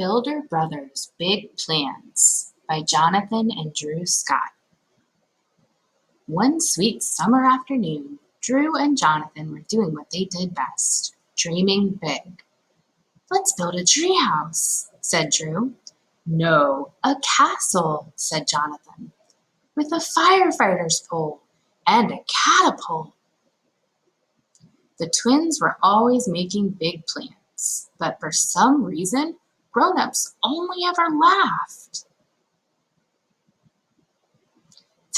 Builder Brothers' Big Plans by Jonathan and Drew Scott. One sweet summer afternoon, Drew and Jonathan were doing what they did best, dreaming big. "Let's build a treehouse," said Drew. "No, a castle," said Jonathan, "with a firefighter's pole and a catapult." The twins were always making big plans, but for some reason, grown-ups only ever laughed.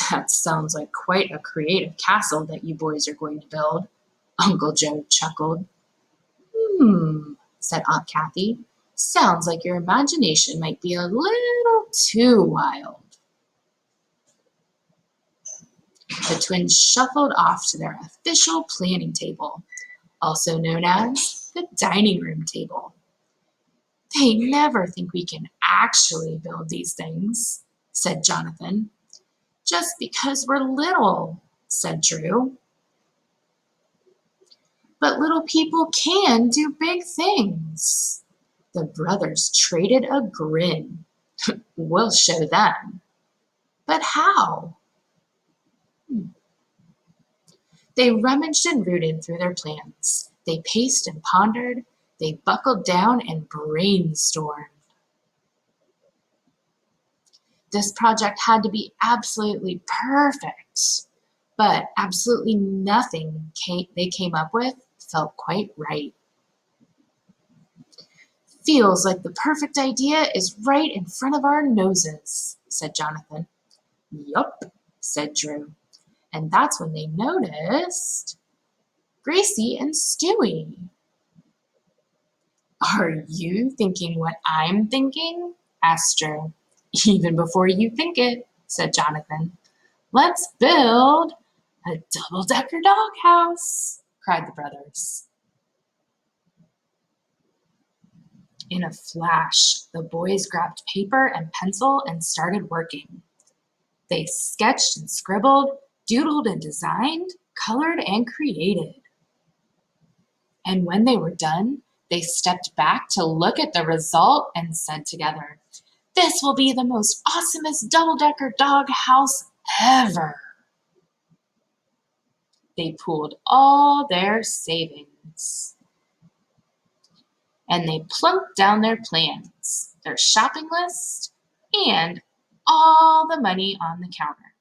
"That sounds like quite a creative castle that you boys are going to build," Uncle Joe chuckled. Said Aunt Kathy. "Sounds like your imagination might be a little too wild." The twins shuffled off to their official planning table, also known as the dining room table. "They never think we can actually build these things," said Jonathan. "Just because we're little," said Drew. "But little people can do big things." The brothers traded a grin. "We'll show them." "But how?" They rummaged and rooted through their plans. They paced and pondered. They buckled down and brainstormed. This project had to be absolutely perfect, but absolutely nothing they came up with felt quite right. "Feels like the perfect idea is right in front of our noses," said Jonathan. "Yup," said Drew. And that's when they noticed Gracie and Stewie. "Are you thinking what I'm thinking?" asked Drew. "Even before you think it," said Jonathan. "Let's build a double-decker doghouse," cried the brothers. In a flash, the boys grabbed paper and pencil and started working. They sketched and scribbled, doodled and designed, colored and created. And when they were done, they stepped back to look at the result and said together, "This will be the most awesomest double-decker dog house ever." They pooled all their savings. And they plunked down their plans, their shopping list, and all the money on the counter.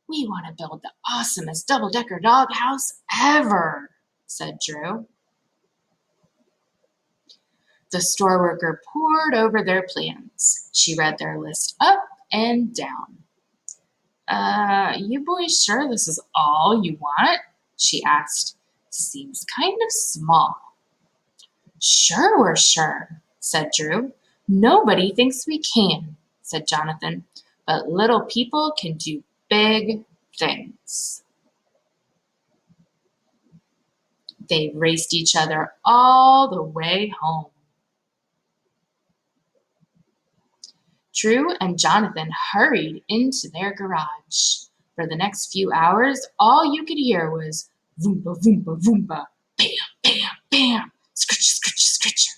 "We want to build the awesomest double-decker dog house ever," said Drew. The store worker pored over their plans. She read their list up and down. You boys sure this is all you want?" she asked. "Seems kind of small." "Sure, we're sure," said Drew. "Nobody thinks we can," said Jonathan. "But little people can do big things." They raced each other all the way home. Drew and Jonathan hurried into their garage. For the next few hours, all you could hear was voomba, voomba, voomba, bam, bam, bam, scritch, scritch, scritch.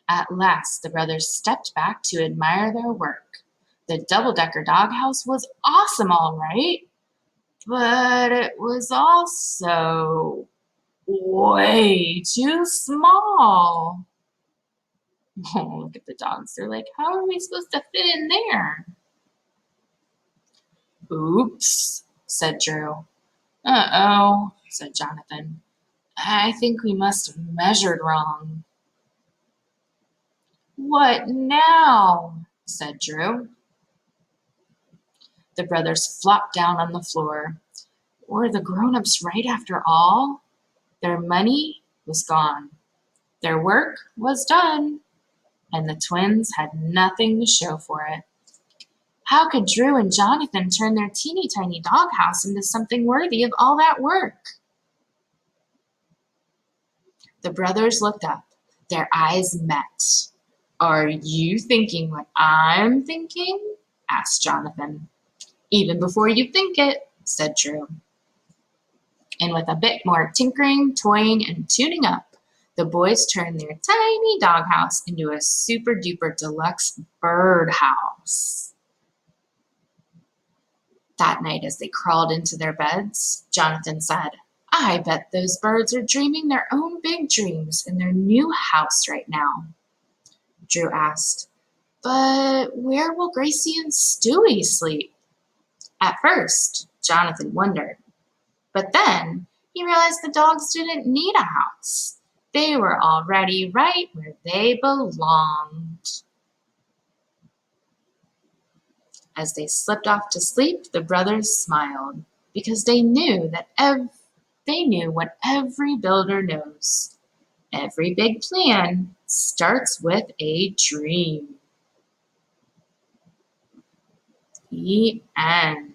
At last, the brothers stepped back to admire their work. The double-decker doghouse was awesome, all right, but it was also way too small. Oh, look at the dogs. They're like, "How are we supposed to fit in there?" "Oops," said Drew. "Uh-oh," said Jonathan. "I think we must have measured wrong." "What now?" said Drew. The brothers flopped down on the floor. Were the grown-ups right after all? Their money was gone. Their work was done. And the twins had nothing to show for it. How could Drew and Jonathan turn their teeny tiny doghouse into something worthy of all that work? The brothers looked up. Their eyes met. "Are you thinking what I'm thinking?" asked Jonathan. "Even before you think it," said Drew. And with a bit more tinkering, toying, and tuning up, The boys turned their tiny doghouse into a super duper deluxe birdhouse. That night, as they crawled into their beds, Jonathan said, "I bet those birds are dreaming their own big dreams in their new house right now." Drew asked, "But where will Gracie and Stewie sleep?" At first, Jonathan wondered, but then he realized the dogs didn't need a house. They were already right where they belonged. As they slipped off to sleep, the brothers smiled because they knew what every builder knows. Every big plan starts with a dream. The end.